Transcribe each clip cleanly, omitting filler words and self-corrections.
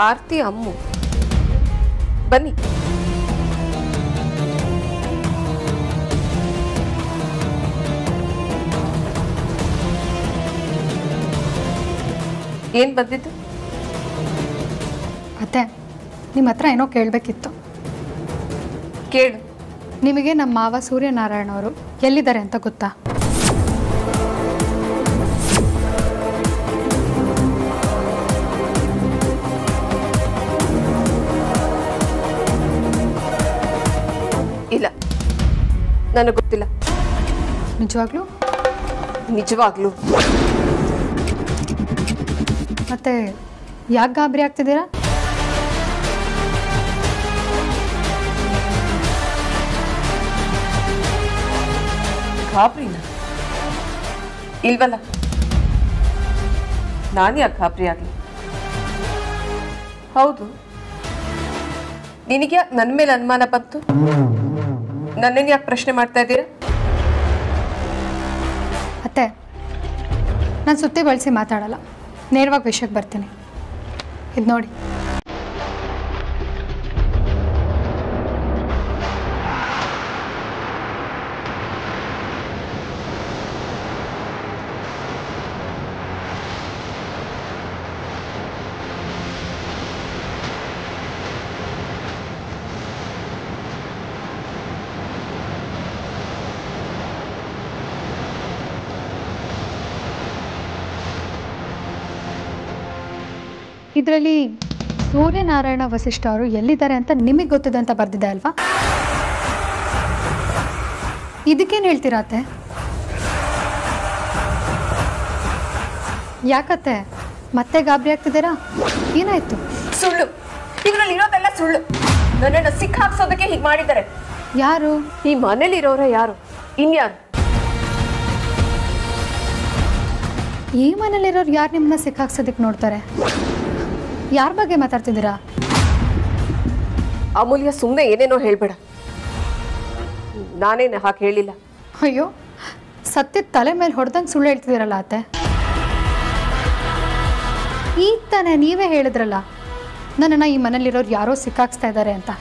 ಆರ್ತಿ ಅಮ್ಮು ಬನ್ನಿ. ಏನ್ ಬಂದಿದ್ದು? ಅತ್ತೆ, ನಿಮ್ಮ ಹತ್ರ ಏನೋ ಕೇಳಬೇಕಿತ್ತು. ಕೇಳು. ನಿಮಗೆ ನಮ್ಮ ಮಾವ ಸೂರ್ಯನಾರಾಯಣ ಅವರು ಎಲ್ಲಿದ್ದಾರೆ ಅಂತ ಗೊತ್ತಾ? ಇಲ್ಲ, ನನಗೆ ಗೊತ್ತಿಲ್ಲ. ನಿಜವಾಗ್ಲೂ? ನಿಜವಾಗ್ಲೂ. ಮತ್ತೆ ಯಾಕೆ ಗಾಬರಿ ಆಗ್ತಿದ್ದೀರಾ? ಗಾಬರಿನ? ಇಲ್ವಲ್ಲ. ನಾನು ಯಾಕೆ ಗಾಬರಿ ಆಗಲಿ? ಹೌದು, ನಿನಗೆ ಯಾಕೆ ನನ್ನ ಮೇಲೆ ಅನುಮಾನ ಬಂತು? ನನ್ನನ್ನು ಯಾಕೆ ಪ್ರಶ್ನೆ ಮಾಡ್ತಾ ಇದ್ದೀರಾ? ಅತ್ತೆ, ನಾನು ಸುತ್ತಿ ಬಳಸಿ ಮಾತಾಡಲ್ಲ, ನೇರವಾಗಿ ವಿಷಯಕ್ಕೆ ಬರ್ತೀನಿ. ಇದು ನೋಡಿ. ಇದರಲ್ಲಿ ಸೂರ್ಯನಾರಾಯಣ ವಸಿಷ್ಠ ಅವರು ಎಲ್ಲಿದ್ದಾರೆ ಅಂತ ನಿಮಗೆ ಗೊತ್ತಿದೆ ಅಂತ ಬರ್ದಿದೆ ಅಲ್ವಾ? ಇದಕ್ಕೇನು ಹೇಳ್ತೀರಾತೆ? ಯಾಕತ್ತೆ ಮತ್ತೆ ಗಾಬರಿ ಆಗ್ತಿದ್ದೀರಾ? ಏನಾಯ್ತು? ಸುಳ್ಳು. ಇದರಲ್ಲಿ ಇರೋದೆಲ್ಲ ಸುಳ್ಳು. ನನ್ನನ್ನು ಸಿಕ್ಕಾಕ್ಸೋದಕ್ಕೆ ಹೀಗೆ ಮಾಡಿದ್ದಾರೆ. ಯಾರು? ಈ ಮನೇಲಿರೋರ ಯಾರು? ಇನ್ಯಾರು? ಈ ಮನೇಲಿರೋರು ಯಾರು ನಿಮ್ಮನ್ನ ಸಿಕ್ಕಾಕ್ಸೋದಕ್ಕೆ ನೋಡ್ತಾರೆ? ಯಾರ ಬಗ್ಗೆ ಮಾತಾಡ್ತಿದ್ದೀರಾ? ಅಮೂಲ್ಯ, ಸುಮ್ಮನೆ ಏನೇನೋ ಹೇಳ್ಬೇಡ. ನಾನೇನು ಹಾಗೆ ಹೇಳಿಲ್ಲ. ಅಯ್ಯೋ, ಸತ್ಯದ ತಲೆ ಮೇಲೆ ಹೊಡೆದಂಗೆ ಸುಳ್ಳು ಹೇಳ್ತಿದ್ದೀರಲ್ಲ ಅತ್ತೆ. ಈಗ ತಾನೇ ನೀವೇ ಹೇಳಿದ್ರಲ್ಲ ನನ್ನನ್ನು ಈ ಮನೇಲಿರೋರು ಯಾರೋ ಸಿಕ್ಕಾಕ್ಸ್ತಾ ಇದ್ದಾರೆ ಅಂತ.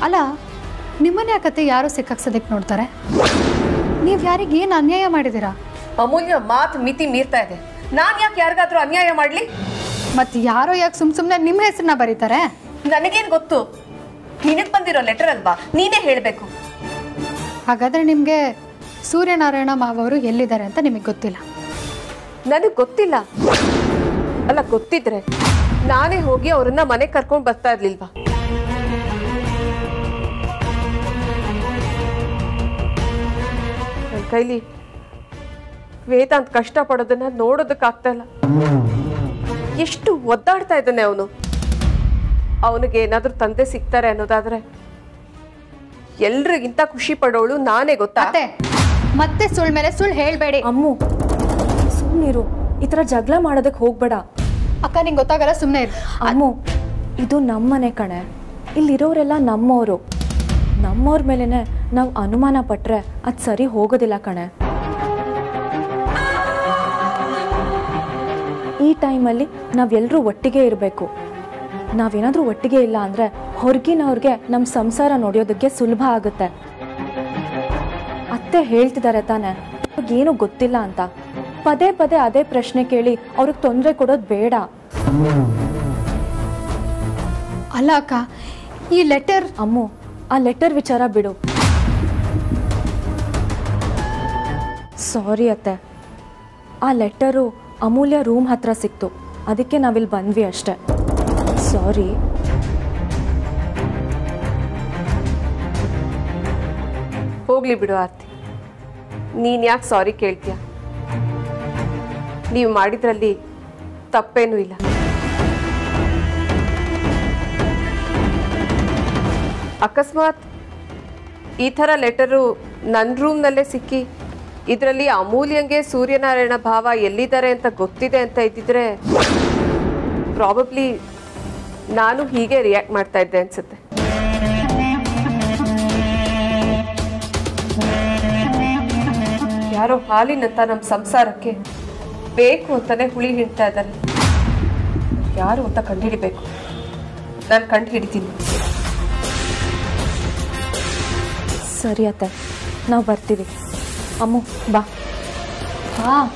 ಅಲ್ಲ, ನಿಮ್ಮನ್ನ ಯಾಕತ್ತೆ ಯಾರೋ ಸಿಕ್ಕಾಕ್ಸೋದಕ್ಕೆ ನೋಡ್ತಾರೆ? ನೀವು ಯಾರಿಗೆ ಏನು ಅನ್ಯಾಯ ಮಾಡಿದ್ದೀರಾ? ಅಮೂಲ್ಯ, ಮಾತು ಮಿತಿ ಮೀರ್ತಾ ಇದೆ. ನಾನು ಯಾಕೆ ಯಾರಿಗಾದ್ರೂ ಅನ್ಯಾಯ ಮಾಡಲಿ? ಮತ್ತು ಯಾರೋ ಯಾಕೆ ಸುಮ್ಮನೆ ನಿಮ್ಮ ಹೆಸರನ್ನ ಬರೀತಾರೆ? ನನಗೇನು ಗೊತ್ತು? ನಿನಗೆ ಬಂದಿರೋ ಲೆಟರ್ ಅಲ್ವಾ, ನೀನೇ ಹೇಳಬೇಕು. ಹಾಗಾದರೆ ನಿಮಗೆ ಸೂರ್ಯನಾರಾಯಣ ಮಾವರು ಎಲ್ಲಿದ್ದಾರೆ ಅಂತ ನಿಮಗೆ ಗೊತ್ತಿಲ್ಲ? ನನಗೆ ಗೊತ್ತಿಲ್ಲ. ಅಲ್ಲ, ಗೊತ್ತಿದ್ರೆ ನಾನೇ ಹೋಗಿ ಅವ್ರನ್ನ ಮನೆಗೆ ಕರ್ಕೊಂಡು ಬರ್ತಾ ಇರ್ಲಿಲ್ವಾ? ನನ್ನ ಕೈಲಿ ವೇದಾಂತ್ ಕಷ್ಟ ಪಡೋದನ್ನ ನೋಡೋದಕ್ಕಾಗ್ತಾ ಇಲ್ಲ. ಎಷ್ಟು ಒದ್ದಾಡ್ತಾ ಇದ್ದಾನೆ ಅವನು. ಅವನಿಗೆ ಏನಾದ್ರೂ ತಂದೆ ಸಿಗ್ತಾರೆ ಅನ್ನೋದಾದ್ರೆ ಎಲ್ರಿಗಿಂತ ಖುಷಿ ಪಡೋಳು ನಾನೇ, ಗೊತ್ತಾ? ಮತ್ತೆ ಸುಳ್ಳು ಮೇಲೆ ಸುಳ್ಳು ಹೇಳಬೇಡಿ. ಅಮ್ಮು, ಸುಮ್ಮನಿರು. ಈ ಥರ ಜಗಳ ಮಾಡೋದಕ್ಕೆ ಹೋಗ್ಬೇಡ. ಅಕ್ಕ, ನಿಂಗೆ ಗೊತ್ತಾಗಲ್ಲ, ಸುಮ್ಮನೆ ಇರು. ಅಮ್ಮು, ಇದು ನಮ್ಮನೆ ಕಣೆ. ಇಲ್ಲಿರೋರೆಲ್ಲ ನಮ್ಮವರು. ನಮ್ಮವ್ರ ಮೇಲೇ ನಾವು ಅನುಮಾನ ಪಟ್ಟರೆ ಅದು ಸರಿ ಹೋಗೋದಿಲ್ಲ ಕಣೆ. ಈ ಟೈಮಲ್ಲಿ ನಾವೆಲ್ಲರೂ ಒಟ್ಟಿಗೆ ಇರಬೇಕು. ನಾವೇನಾದರೂ ಒಟ್ಟಿಗೆ ಇಲ್ಲ ಅಂದರೆ ಹೊರಗಿನವ್ರಿಗೆ ನಮ್ಮ ಸಂಸಾರ ನೋಡೋದಕ್ಕೆ ಸುಲಭ ಆಗುತ್ತೆ. ಅತ್ತೆ ಹೇಳ್ತಿದ್ದಾರೆ ತಾನೆ, ಏನು ಗೊತ್ತಿಲ್ಲ ಅಂತ. ಪದೇ ಪದೇ ಅದೇ ಪ್ರಶ್ನೆ ಕೇಳಿ ಅವ್ರಿಗೆ ತೊಂದರೆ ಕೊಡೋದು ಬೇಡ. ಅಲ್ಲ ಅಕ್ಕ, ಈ ಲೆಟರ್... ಅಮ್ಮು, ಆ ಲೆಟರ್ ವಿಚಾರ ಬಿಡು. ಸಾರಿ ಅತ್ತೆ, ಆ ಲೆಟರು ಅಮೂಲ್ಯ ರೂಮ್ ಹತ್ರ ಸಿಕ್ತು. ಅದಕ್ಕೆ ನಾವಿಲ್ಲಿ ಬಂದ್ವಿ ಅಷ್ಟೆ. ಸಾರಿ. ಹೋಗ್ಲಿ ಬಿಡು ಆರ್ತಿ, ನೀನ್ ಯಾಕೆ ಸಾರಿ ಕೇಳ್ತೀಯ? ನೀವು ಮಾಡಿದ್ರಲ್ಲಿ ತಪ್ಪೇನೂ ಇಲ್ಲ. ಅಕಸ್ಮಾತ್ ಈ ಥರ ಲೆಟರು ನನ್ನ ರೂಮ್ನಲ್ಲೇ ಸಿಕ್ಕಿ ಇದರಲ್ಲಿ ಅಮೂಲ್ಯಂಗೆ ಸೂರ್ಯನಾರಾಯಣ ಭಾವ ಎಲ್ಲಿದ್ದಾರೆ ಅಂತ ಗೊತ್ತಿದೆ ಅಂತ ಇದ್ದಿದ್ರೆ ಪ್ರಾಬಬ್ಲಿ ನಾನು ಹೀಗೆ ರಿಯಾಕ್ಟ್ ಮಾಡ್ತಾ ಇದ್ದೆ ಅನ್ಸುತ್ತೆ. ಯಾರೋ ಹಾಲಿನಂತ ನಮ್ಮ ಸಂಸಾರಕ್ಕೆ ಬೇಕು ಅಂತಾನೆ ಹುಳಿ ಹಿಂಡ್ತಾ ಇದ್ದಾರೆ. ಯಾರು ಅಂತ ಕಂಡುಹಿಡಿಬೇಕು. ನಾನು ಕಂಡು ಹಿಡಿತೀನಿ. ಸರಿ ಅತ್ತೆ, ನಾವು ಬರ್ತೀವಿ. ಅಮ್ಮು ಬಾ. ಹಾಂ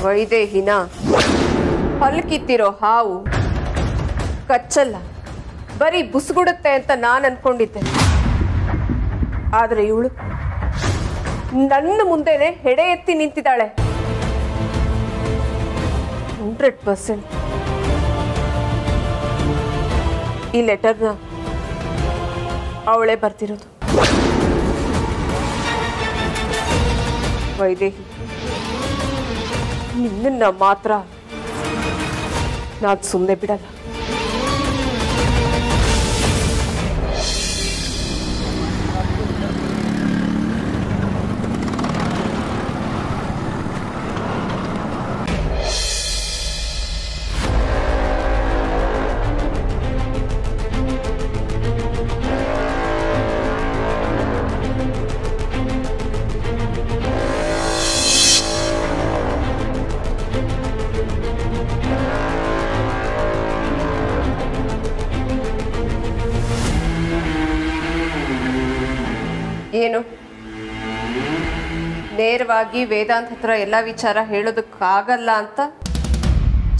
ವೈದೇಹಿನ ಹಲ್ಕಿತ್ತಿರೋ ಹಾವು ಕಚ್ಚಲ್ಲ, ಬರೀ ಬುಸ್ಗುಡುತ್ತೆ ಅಂತ ನಾನು ಅನ್ಕೊಂಡಿದ್ದೆ. ಆದರೆ ಇವಳು ನನ್ನ ಮುಂದೆನೆ ಹೆಡೆ ಎತ್ತಿ ನಿಂತಿದ್ದಾಳೆ. 100% ಈ ಲೆಟರ್ನ ಅವಳೇ ಬರ್ತಿರೋದು. ವೈದೇಹಿ, ನಿನ್ನ ಮಾತ್ರ ನಾನು ಸುಮ್ಮನೆ ಬಿಡಲ್ಲ. ಏನು ನೇರವಾಗಿ ವೇದಾಂತ್ ಹತ್ರ ಎಲ್ಲ ವಿಚಾರ ಹೇಳೋದಕ್ಕಾಗಲ್ಲ ಅಂತ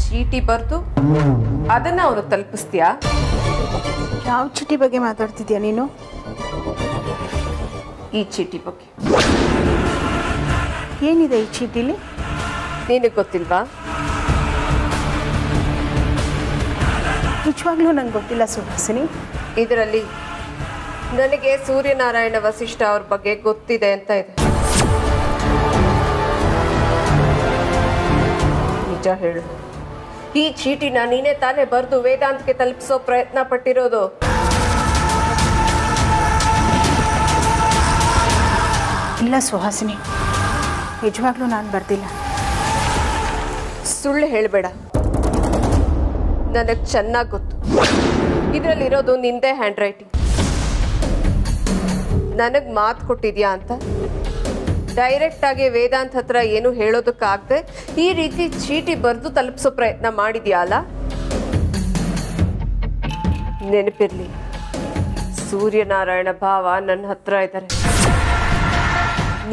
ಚೀಟಿ ಬರೆದು ಅದನ್ನ ಅವನು ತಲುಪಿಸ್ತೀಯಾ? ಯಾವ ಚೀಟಿ ಬಗ್ಗೆ ಮಾತಾಡ್ತಿದ್ಯಾ ನೀನು? ಈ ಚೀಟಿ ಬಗ್ಗೆ. ಏನಿದೆ ಈ ಚೀಟಿಲಿ? ನಿನಗೆ ಗೊತ್ತಿಲ್ವಾ? ನಿಜವಾಗ್ಲೂ ನಂಗೆ ಗೊತ್ತಿಲ್ಲ ಸುಹಾಸಿನಿ. ಇದರಲ್ಲಿ ನನಗೆ ಸೂರ್ಯನಾರಾಯಣ ವಸಿಷ್ಠ ಅವ್ರ ಬಗ್ಗೆ ಗೊತ್ತಿದೆ ಅಂತ ಇದೆ. ನಿಜ ಹೇಳು, ಈ ಚೀಟಿನ ನೀನೇ ತಾನೇ ಬರೆದು ವೇದಾಂತ್ಗೆ ತಲುಪಿಸೋ ಪ್ರಯತ್ನ ಪಟ್ಟಿರೋದು? ಇಲ್ಲ ಸುಹಾಸಿನಿ, ನಿಜವಾಗ್ಲೂ ನಾನು ಬರ್ದಿಲ್ಲ. ಸುಳ್ಳು ಹೇಳಬೇಡ, ನನಗೆ ಚೆನ್ನಾಗಿ ಗೊತ್ತು ಇದರಲ್ಲಿರೋದು ನಿಂದೇ ಹ್ಯಾಂಡ್ ರೈಟಿಂಗ್. ನನಗೆ ಮಾತು ಕೊಟ್ಟಿದ್ಯಾ ಅಂತ ಡೈರೆಕ್ಟ್ ಆಗಿ ವೇದಾಂತ್ ಹತ್ರ ಏನು ಹೇಳೋದಕ್ಕಾಗದೆ ಈ ರೀತಿ ಚೀಟಿ ಬರೆದು ತಲುಪಿಸೋ ಪ್ರಯತ್ನ ಮಾಡಿದ್ಯಾ ಅಲ್ಲ? ನೆನಪಿರ್ಲಿ, ಸೂರ್ಯನಾರಾಯಣ ಭಾವ ನನ್ನ ಹತ್ರ ಇದ್ದಾರೆ.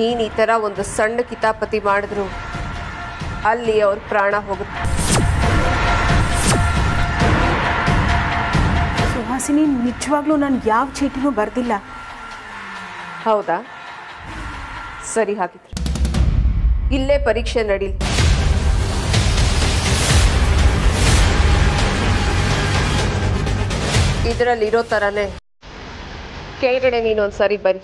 ನೀನು ಈ ಥರ ಒಂದು ಸಣ್ಣ ಕಿತಾಪತಿ ಮಾಡಿದ್ರು ಅಲ್ಲಿ ಅವ್ರ ಪ್ರಾಣ ಹೋಗುತ್ತೆ. ಸುಹಾಸಿನಿ, ನಿಜವಾಗ್ಲೂ ನಾನು ಯಾವ ಚೀಟಿನೂ ಬರ್ದಿಲ್ಲ. ಹೌದಾ? ಸರಿ, ಹಾಗಿದ್ರೆ ಇಲ್ಲೇ ಪರೀಕ್ಷೆ ನಡೀಲಿ. ಇದರಲ್ಲಿರೋ ಥರನೇ ಕೆಳಗಡೆ ನೀನೊಂದ್ಸರಿ ಬರಿ.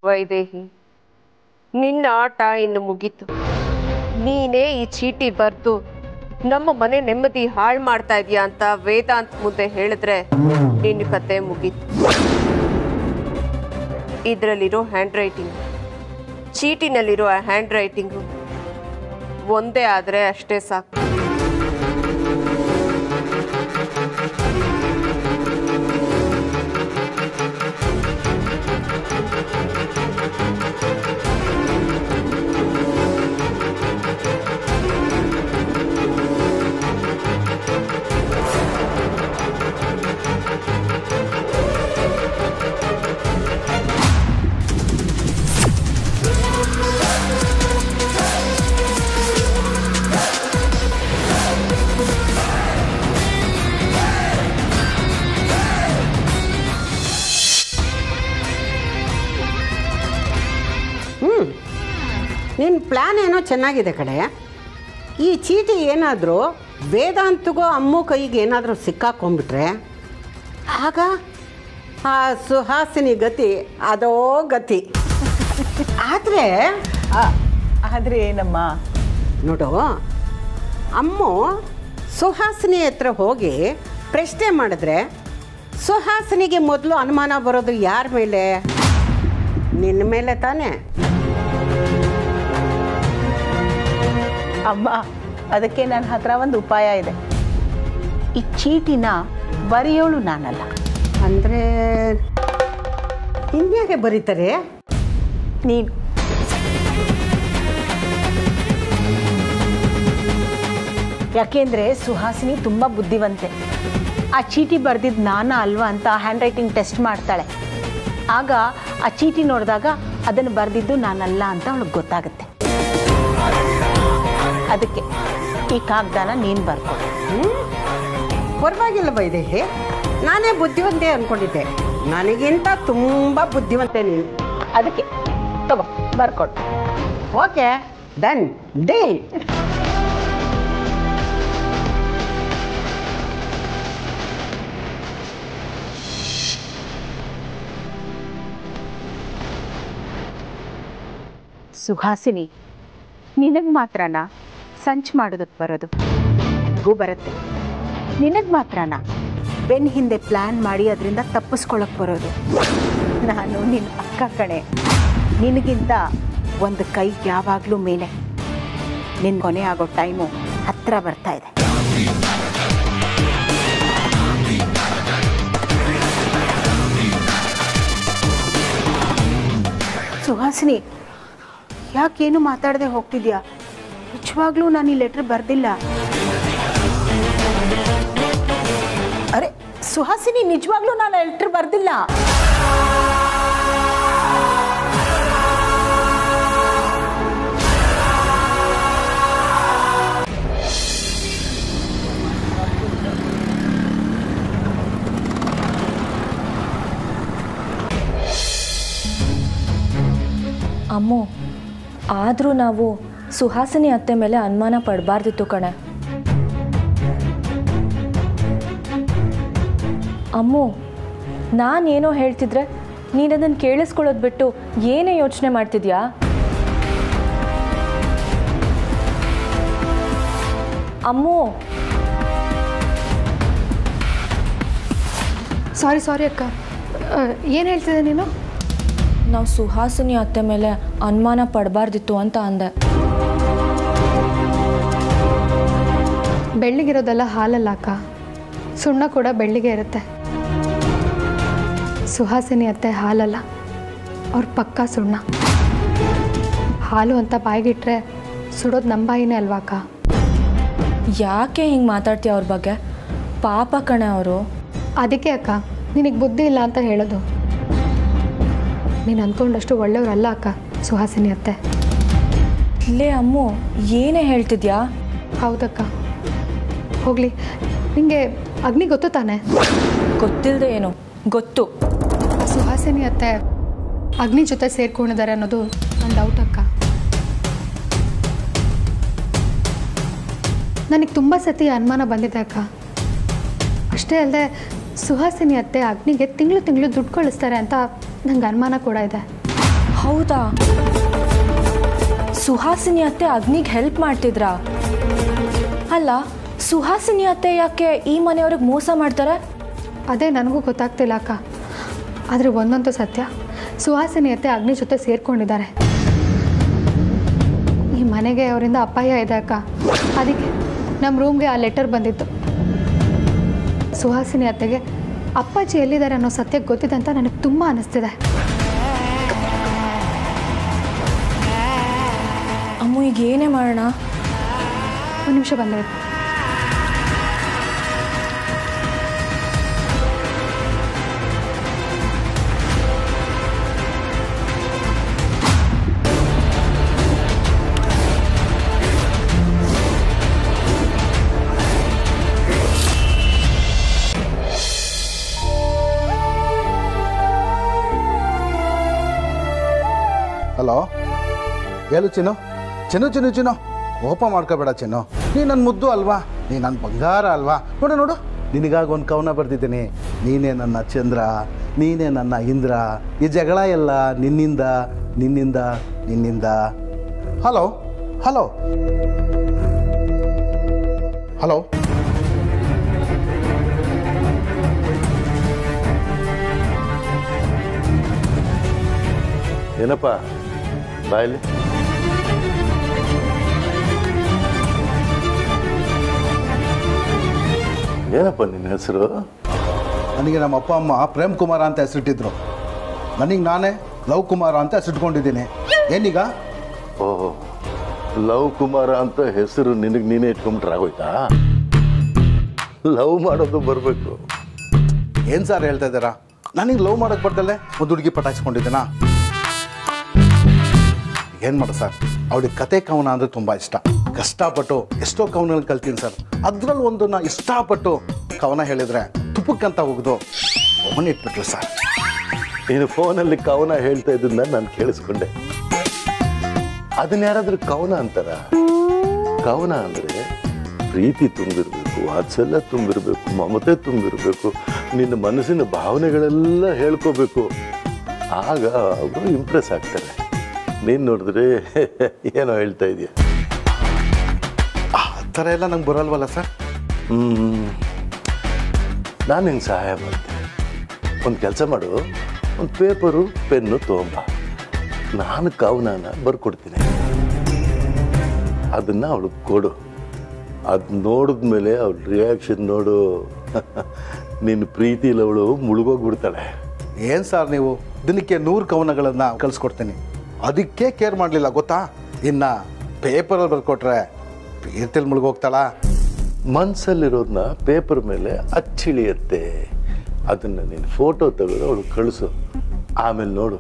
ವೈದೇಹಿ, ನಿನ್ನ ಆಟ ಇನ್ನು ಮುಗೀತು. ನೀನೇ ಈ ಚೀಟಿ ಬರೆದು ನಮ್ಮ ಮನೆ ನೆಮ್ಮದಿ ಹಾಳು ಮಾಡ್ತಾ ಇದೀಯಾ ಅಂತ ವೇದಾಂತ್ ಮುಂದೆ ಹೇಳಿದ್ರೆ ನಿನ್ನ ಕತೆ ಮುಗೀತು. ಇದರಲ್ಲಿರೋ ಹ್ಯಾಂಡ್ ರೈಟಿಂಗ್, ಚೀಟಿನಲ್ಲಿರೋ ಹ್ಯಾಂಡ್ ರೈಟಿಂಗು ಒಂದೇ ಆದರೆ ಅಷ್ಟೇ ಸಾಕು. ನಿನ್ನ ಪ್ಲ್ಯಾನ್ ಏನೋ ಚೆನ್ನಾಗಿದೆ ಕಡೆ. ಈ ಚೀಟಿ ಏನಾದರೂ ವೇದಾಂತಗೋ ಅಮ್ಮು ಕೈಗೆ ಏನಾದರೂ ಸಿಕ್ಕಾಕೊಂಡ್ಬಿಟ್ರೆ ಆಗ ಆ ಸುಹಾಸಿನಿ ಗತಿ ಅದೋ ಗತಿ. ಆದರೆ ಏನಮ್ಮ ನೋಡು, ಅಮ್ಮು ಸುಹಾಸಿನಿ ಹತ್ರ ಹೋಗಿ ಪ್ರಶ್ನೆ ಮಾಡಿದ್ರೆ ಸುಹಾಸಿನಿಗೆ ಮೊದಲು ಅನುಮಾನ ಬರೋದು ಯಾರ ಮೇಲೆ? ನಿನ್ನ ಮೇಲೆ ತಾನೇ. ಅಮ್ಮ, ಅದಕ್ಕೆ ನನ್ನ ಹತ್ರ ಒಂದು ಉಪಾಯ ಇದೆ. ಈ ಚೀಟಿನ ಬರೆಯೋಳು ನಾನಲ್ಲ. ಅಂದರೆ ಇನ್ಯಾಕೆ ಬರೀತಾರೆ? ನೀನು. ಯಾಕೆಂದರೆ ಸುಹಾಸಿನಿ ತುಂಬ ಬುದ್ಧಿವಂತೆ. ಆ ಚೀಟಿ ಬರೆದಿದ್ದು ನಾನಾ ಅಲ್ವಾ ಅಂತ ಹ್ಯಾಂಡ್ ರೈಟಿಂಗ್ ಟೆಸ್ಟ್ ಮಾಡ್ತಾಳೆ. ಆಗ ಆ ಚೀಟಿ ನೋಡಿದಾಗ ಅದನ್ನು ಬರೆದಿದ್ದು ನಾನಲ್ಲ ಅಂತ ಅವಳಿಗೆ ಗೊತ್ತಾಗುತ್ತೆ. ಅದಕ್ಕೆ ಈ ಕಾಗದಾನ ನೀನು ಬರ್ಕೊಡು. ಪರವಾಗಿಲ್ಲ ವೈದೇಹಿ, ನಾನೇ ಬುದ್ಧಿವಂತೆ ಅಂದ್ಕೊಂಡಿದ್ದೆ. ನನಗಿಂತ ತುಂಬ ಬುದ್ಧಿವಂತೆ ನೀನು. ಅದಕ್ಕೆ ತಗೋ ಬರ್ಕೊಡು. Okay, done deal. ಸುಹಾಸಿನಿ, ನಿನಗೆ ಮಾತ್ರನಾ ಸಂಚು ಮಾಡೋದಕ್ಕೆ ಬರೋದು? ಬರುತ್ತೆ. ನಿನಗೆ ಮಾತ್ರನಾ ಬೆನ್ನ ಹಿಂದೆ ಪ್ಲ್ಯಾನ್ ಮಾಡಿ ಅದರಿಂದ ತಪ್ಪಿಸ್ಕೊಳ್ಳೋಕೆ ಬರೋದು? ನಾನು ನಿನ್ನ ಅಕ್ಕ ಕಣೆ. ನಿನಗಿಂತ ಒಂದು ಕೈ ಯಾವಾಗಲೂ ಮೇಲೆ. ನಿನ್ನ ಕೊನೆ ಆಗೋ ಟೈಮು ಹತ್ತಿರ ಬರ್ತಾ ಇದೆ. ಸುಹಾಸಿನಿ, ಯಾಕೇನು ಮಾತಾಡದೆ ಹೋಗ್ತಿದ್ಯಾ? ನಿಜವಾಗ್ಲೂ ನಾನು ಈ ಲೆಟ್ರ್ ಬರ್ದಿಲ್ಲ. ಅರೆ ಸುಹಾಸಿನಿ, ನಿಜವಾಗ್ಲೂ ನಾನು ಲೆಟ್ರ್ ಬರ್ದಿಲ್ಲ. ಅಮ್ಮು, ಆದರೂ ನಾವು ಸುಹಾಸಿನಿ ಅತ್ತೆ ಮೇಲೆ ಅನುಮಾನ ಪಡಬಾರ್ದಿತ್ತು ಕಣೆ. ಅಮ್ಮು, ನಾನೇನೋ ಹೇಳ್ತಿದ್ರೆ ನೀನದನ್ನು ಕೇಳಿಸ್ಕೊಳ್ಳೋದು ಬಿಟ್ಟು ಏನೇ ಯೋಚನೆ ಮಾಡ್ತಿದ್ಯಾ? ಅಮ್ಮು, ಸಾರಿ ಅಕ್ಕ, ಏನು ಹೇಳ್ತಿದ್ದೆ ನೀನು? ನಾವು ಸುಹಾಸಿನಿ ಅತ್ತೆ ಮೇಲೆ ಅನುಮಾನ ಪಡಬಾರ್ದಿತ್ತು ಅಂತ ಅಂದೆ. ಬೆಳ್ಳಿಗಿರೋದೆಲ್ಲ ಹಾಲಲ್ಲ ಅಕ್ಕ, ಸುಣ್ಣ ಕೂಡ ಬೆಳ್ಳಿಗೆ ಇರುತ್ತೆ. ಸುಹಾಸಿನಿ ಅತ್ತೆ ಹಾಲಲ್ಲ, ಅವ್ರ ಪಕ್ಕ ಸುಣ್ಣ. ಹಾಲು ಅಂತ ಬಾಯಿಗಿಟ್ರೆ ಸುಡೋದು ನಮ್ಮ ಬಾಯಿನೇ ಅಲ್ವಾ ಅಕ್ಕ? ಯಾಕೆ ಹಿಂಗೆ ಮಾತಾಡ್ತೀಯ ಅವ್ರ ಬಗ್ಗೆ? ಪಾಪ ಕಣೆ ಅವರು. ಅದಕ್ಕೆ ಅಕ್ಕ ನಿನಗೆ ಬುದ್ಧಿ ಇಲ್ಲ ಅಂತ ಹೇಳೋದು. ನೀನು ಅಂದ್ಕೊಂಡಷ್ಟು ಒಳ್ಳೆಯವರಲ್ಲ ಅಕ್ಕ ಸುಹಾಸಿನಿ ಅತ್ತೆ. ಇಲ್ಲೇ ಅಮ್ಮು, ಏನೇ ಹೇಳ್ತಿದ್ಯಾ? ಹೌದಕ್ಕ, ಹೋಗಲಿ. ನಿಮಗೆ ಅಗ್ನಿ ಗೊತ್ತು ತಾನೆ? ಗೊತ್ತಿಲ್ಲದೆ ಏನು? ಗೊತ್ತು. ಸುಹಾಸಿನಿ ಅತ್ತೆ ಅಗ್ನಿ ಜೊತೆ ಸೇರ್ಕೊಂಡಿದ್ದಾರೆ ಅನ್ನೋದು ನನ್ನ ಡೌಟ್ ಅಕ್ಕ. ನನಗೆ ತುಂಬ ಸತಿ ಅನುಮಾನ ಬಂದಿದೆ ಅಕ್ಕ. ಅಷ್ಟೇ ಅಲ್ಲದೆ ಸುಹಾಸಿನಿ ಅತ್ತೆ ಅಗ್ನಿಗೆ ತಿಂಗಳು ದುಡ್ಡು ಕಳಿಸ್ತಾರೆ ಅಂತ ನಂಗೆ ಅನುಮಾನ ಕೂಡ ಇದೆ. ಹೌದಾ? ಸುಹಾಸಿನಿ ಅತ್ತೆ ಅಗ್ನಿಗೆ ಹೆಲ್ಪ್ ಮಾಡ್ತಿದ್ರಾ? ಅಲ್ಲ, ಸುಹಾಸಿನಿ ಅತ್ತೆ ಯಾಕೆ ಈ ಮನೆಯವ್ರಿಗೆ ಮೋಸ ಮಾಡ್ತಾರೆ? ಅದೇ ನನಗೂ ಗೊತ್ತಾಗ್ತಿಲ್ಲ ಅಕ್ಕ. ಆದರೆ ಒಂದಂತೂ ಸತ್ಯ, ಸುಹಾಸಿನಿ ಅತ್ತೆ ಅಗ್ನಿ ಜೊತೆ ಸೇರ್ಕೊಂಡಿದ್ದಾರೆ. ಈ ಮನೆಗೆ ಅವರಿಂದ ಅಪಾಯ ಇದೆ ಅಕ್ಕ. ಅದಕ್ಕೆ ನಮ್ಮ ರೂಮ್ಗೆ ಆ ಲೆಟರ್ ಬಂದಿತ್ತು. ಸುಹಾಸಿನಿ ಅತ್ತೆಗೆ ಅಪ್ಪಾಜಿ ಎಲ್ಲಿದ್ದಾರೆ ಅನ್ನೋ ಸತ್ಯ ಗೊತ್ತಿದೆ ಅಂತ ನನಗೆ ತುಂಬ ಅನ್ನಿಸ್ತಿದೆ. ಅಮ್ಮು, ಈಗ ಏನೇ ಮಾಡೋಣ? ಒಂದು ನಿಮಿಷ ಬಂದರೆ. ಹಲೋ, ಹೇಳು ಚಿನ್ನು ಚಿನ್ನು ಚಿನ್ನು ಚಿನ್ನು ಕೋಪ ಮಾಡ್ಕೋಬೇಡ ಚಿನ್ನು. ನೀ ನನ್ನ ಮುದ್ದು ಅಲ್ವಾ, ನೀ ನನ್ನ ಬಂಗಾರ ಅಲ್ವಾ. ನೋಡು ನೋಡು, ನಿನಗಾಗಿ ಒಂದು ಕವನ ಬರ್ತಿದ್ದೀನಿ. ನೀನೇ ನನ್ನ ಚಂದ್ರ, ನೀನೇ ನನ್ನ ಇಂದ್ರ, ಈ ಜಗಳ ಎಲ್ಲ ನಿನ್ನಿಂದ ನಿನ್ನಿಂದ ನಿನ್ನಿಂದ. Hello hello hello. ಏನಪ್ಪ ಬಾಯಲ್ಲಿ ಏನಪ್ಪ ನಿನ್ನ ಹೆಸರು? ನನಗೆ ನಮ್ಮ ಅಪ್ಪ ಅಮ್ಮ ಪ್ರೇಮ್ ಕುಮಾರ ಅಂತ ಹೆಸರಿಟ್ಟಿದ್ರು. ನನಗೆ ನಾನೇ ಲವ್ ಕುಮಾರ ಅಂತ ಹೆಸರಿಟ್ಕೊಂಡಿದ್ದೀನಿ. ಏನೀಗ? ಓಹೋ, ಲವ್ ಕುಮಾರ ಅಂತ ಹೆಸರು ನಿನಗೆ ನೀನೇ ಇಟ್ಕೊಂಡ್ಬಿಟ್ರೆ ಆಗೋಯ್ತಾ? ಲವ್ ಮಾಡೋದು ಬರಬೇಕು. ಏನು ಸರ್ ಹೇಳ್ತಾ ಇದ್ದೀರಾ? ನನಗೆ ಲವ್ ಮಾಡೋಕ್ಕೆ ಬರ್ದಲ್ಲೇ ಒಂದು ಹುಡುಗಿ ಪಟಾಯಿಸ್ಕೊಂಡಿದ್ದೀನಾ? ಏನು ಮಾಡು ಸರ್, ಅವಳಿಗೆ ಕತೆ ಕವನ ಅಂದರೆ ತುಂಬ ಇಷ್ಟ. ಕಷ್ಟಪಟ್ಟು ಎಷ್ಟೋ ಕವನಗಳು ಕಲ್ತೀನಿ ಸರ್. ಅದರಲ್ಲಿ ಒಂದನ್ನು ಇಷ್ಟಪಟ್ಟು ಕವನ ಹೇಳಿದರೆ ತುಪ್ಪಕ್ಕಂತ ಹೋಗ್ದು ಅವನ್ನ ಇಟ್ಬಿಟ್ಲು ಸರ್. ನೀನು ಫೋನಲ್ಲಿ ಕವನ ಹೇಳ್ತಾ ಇದ್ದನ್ನ ನಾನು ಕೇಳಿಸ್ಕೊಂಡೆ. ಅದನ್ನ ಯಾರಾದ್ರೂ ಕವನ ಅಂತಾರ? ಕವನ ಅಂದರೆ ಪ್ರೀತಿ ತುಂಬಿರಬೇಕು, ವಾತ್ಸಲ್ಯ ತುಂಬಿರಬೇಕು, ಮಮತೆ ತುಂಬಿರಬೇಕು, ನಿನ್ನ ಮನಸ್ಸಿನ ಭಾವನೆಗಳೆಲ್ಲ ಹೇಳ್ಕೋಬೇಕು. ಆಗ ಅವರು ಇಂಪ್ರೆಸ್ ಆಗ್ತಾರೆ. ನೀನು ನೋಡಿದ್ರೆ ಏನೋ ಹೇಳ್ತಾ ಇದೆಯಾ? ಆ ಥರ ಎಲ್ಲ ನಂಗೆ ಬರಲ್ವಲ್ಲ ಸರ್. ನಾನು ಹಿಂಗೆ ಸಹಾಯ ಮಾಡ್ತೀನಿ. ಒಂದು ಕೆಲಸ ಮಾಡು, ಒಂದು ಪೇಪರು ಪೆನ್ನು ತೊಗೊಂಬ, ನಾನು ಕವನನ ಬರ್ಕೊಡ್ತೀನಿ. ಅದನ್ನು ಅವಳಿಗೆ ಕೊಡು. ಅದು ನೋಡಿದ್ಮೇಲೆ ಅವಳ ರಿಯಾಕ್ಷನ್ ನೋಡು. ನಿನ್ನ ಪ್ರೀತಿಲಿ ಅವಳು ಮುಳುಗೋಗ್ಬಿಡ್ತಾಳೆ. ಏನು ಸರ್ ನೀವು ದಿನಕ್ಕೆ 100 ಕವನಗಳನ್ನು ಕಳಿಸ್ಕೊಡ್ತೀನಿ, ಅದಕ್ಕೆ ಕೇರ್ ಮಾಡಲಿಲ್ಲ ಗೊತ್ತಾ? ಇನ್ನು ಪೇಪರಲ್ಲಿ ಬರ್ಕೊಟ್ರೆ ಪ್ರೀತಿಲಿ ಮುಳುಗೋಗ್ತಾಳ. ಮನಸ್ಸಲ್ಲಿರೋದನ್ನ ಪೇಪರ್ ಮೇಲೆ ಅಚ್ಚಿಳಿಯತ್ತೆ. ಅದನ್ನು ನೀನು ಫೋಟೋ ತೆಗೆದು ಅವಳು ಕಳಿಸು. ಆಮೇಲೆ ನೋಡು,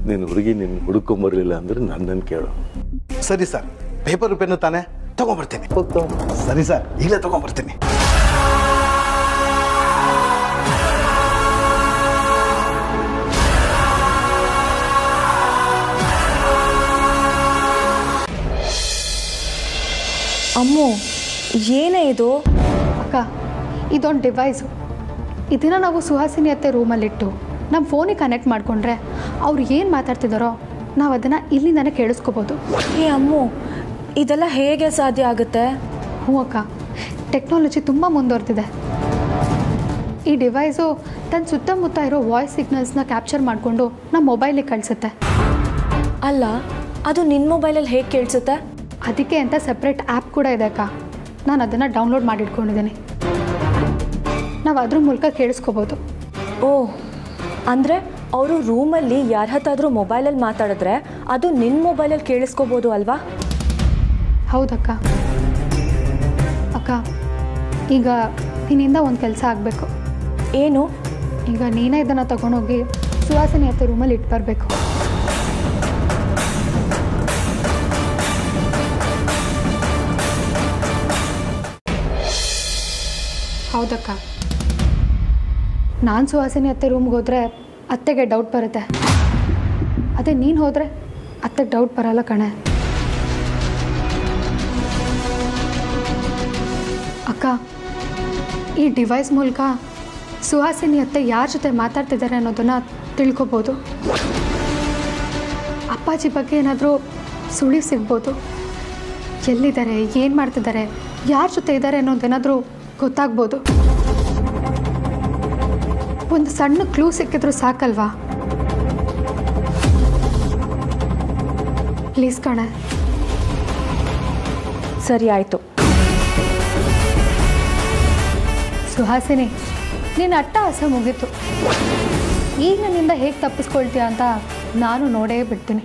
ನೀನು ಹುಡುಗಿ ನಿನ್ನ ಹುಡುಕೊಂಬರಲಿಲ್ಲ ಅಂದರೆ ನನ್ನನ್ನು ಕೇಳು. ಸರಿ ಸರ್, ಪೇಪರ್ ಪೆನ್ನು ತಾನೇ, ತೊಗೊಂಬರ್ತೀನಿ. ಸರಿ ಸರ್, ಇಲ್ಲೇ ತೊಗೊಂಬರ್ತೀನಿ. ಅಮ್ಮು, ಏನೇ ಇದು? ಅಕ್ಕ, ಇದೊಂದು ಡಿವೈಸು. ಇದನ್ನು ನಾವು ಸುಹಾಸಿನಿ ಅತ್ತೆ ರೂಮಲ್ಲಿಟ್ಟು ನಮ್ಮ ಫೋನಿಗೆ ಕನೆಕ್ಟ್ ಮಾಡಿಕೊಂಡ್ರೆ ಅವ್ರು ಏನು ಮಾತಾಡ್ತಿದ್ದಾರೋ ನಾವು ಅದನ್ನು ಇಲ್ಲಿಂದನೇ ಕೇಳಿಸ್ಕೋಬೋದು. ಏ ಅಮ್ಮು, ಇದೆಲ್ಲ ಹೇಗೆ ಸಾಧ್ಯ ಆಗುತ್ತೆ? ಹ್ಞೂ ಅಕ್ಕ, ಟೆಕ್ನಾಲಜಿ ತುಂಬ ಮುಂದುವರೆದಿದೆ. ಈ ಡಿವೈಸು ತನ್ನ ಸುತ್ತಮುತ್ತ ಇರೋ ವಾಯ್ಸ್ ಸಿಗ್ನಲ್ಸ್ನ ಕ್ಯಾಪ್ಚರ್ ಮಾಡಿಕೊಂಡು ನಮ್ಮ ಮೊಬೈಲಿಗೆ ಕಳಿಸುತ್ತೆ. ಅಲ್ಲ, ಅದು ನಿನ್ನ ಮೊಬೈಲಲ್ಲಿ ಹೇಗೆ ಕೇಳಿಸುತ್ತೆ? ಅದಕ್ಕೆ ಅಂತ ಸಪ್ರೇಟ್ ಆ್ಯಪ್ ಕೂಡ ಇದೆ ಅಕ್ಕ. ನಾನು ಅದನ್ನು ಡೌನ್ಲೋಡ್ ಮಾಡಿಟ್ಕೊಂಡಿದ್ದೀನಿ. ನಾವು ಅದ್ರ ಮೂಲಕ ಕೇಳಿಸ್ಕೋಬೋದು. ಓಹ್, ಅಂದರೆ ಅವರು ರೂಮಲ್ಲಿ ಯಾರ ಹತ್ತಾದರೂ ಮೊಬೈಲಲ್ಲಿ ಮಾತಾಡಿದ್ರೆ ಅದು ನಿನ್ನ ಮೊಬೈಲಲ್ಲಿ ಕೇಳಿಸ್ಕೋಬೋದು ಅಲ್ವಾ? ಹೌದಕ್ಕ. ಅಕ್ಕ, ಈಗ ನಿನ್ನಿಂದ ಒಂದು ಕೆಲಸ ಆಗಬೇಕು. ಏನು? ಈಗ ನೀನೇ ಇದನ್ನು ತಗೊಂಡೋಗಿ ಸುಹಾಸಿನಿ ಅತ್ತೆ ರೂಮಲ್ಲಿ ಇಟ್ಟು ಬರಬೇಕು. ಹೌದಕ್ಕ. ನಾನು ಸುಹಾಸಿನಿ ಅತ್ತೆ ರೂಮ್ಗೆ ಹೋದರೆ ಅತ್ತೆಗೆ ಡೌಟ್ ಬರುತ್ತೆ. ಅದೇ ನೀನು ಹೋದರೆ ಅತ್ತೆಗೆ ಡೌಟ್ ಬರಲ್ಲ ಕಣೆ. ಅಕ್ಕ, ಈ ಡಿವೈಸ್ ಮೂಲಕ ಸುಹಾಸಿನಿ ಅತ್ತೆ ಯಾರ ಜೊತೆ ಮಾತಾಡ್ತಿದ್ದಾರೆ ಅನ್ನೋದನ್ನು ತಿಳ್ಕೊಬೋದು. ಅಪ್ಪಾಜಿ ಬಗ್ಗೆ ಏನಾದರೂ ಸುಳಿ ಸಿಗ್ಬೋದು. ಎಲ್ಲಿದ್ದಾರೆ, ಏನು ಮಾಡ್ತಿದ್ದಾರೆ, ಯಾರ ಜೊತೆ ಇದ್ದಾರೆ ಅನ್ನೋದೇನಾದರೂ ಗೊತ್ತಾಗ್ಬೋದು. ಒಂದು ಸಣ್ಣ ಕ್ಲೂ ಸಿಕ್ಕಿದ್ರು ಸಾಕಲ್ವಾ? ಪ್ಲೀಸ್ ಕಣೆ. ಸರಿ, ಆಯಿತು. ಸುಹಾಸಿನಿ, ನಿನ್ನ ಅಟ್ಟಹಾಸ ಮುಗೀತು. ಈಗ ನನ್ನಿಂದ ಹೇಗೆ ತಪ್ಪಿಸ್ಕೊಳ್ತೀಯ ಅಂತ ನಾನು ನೋಡೇ ಬಿಡ್ತೀನಿ.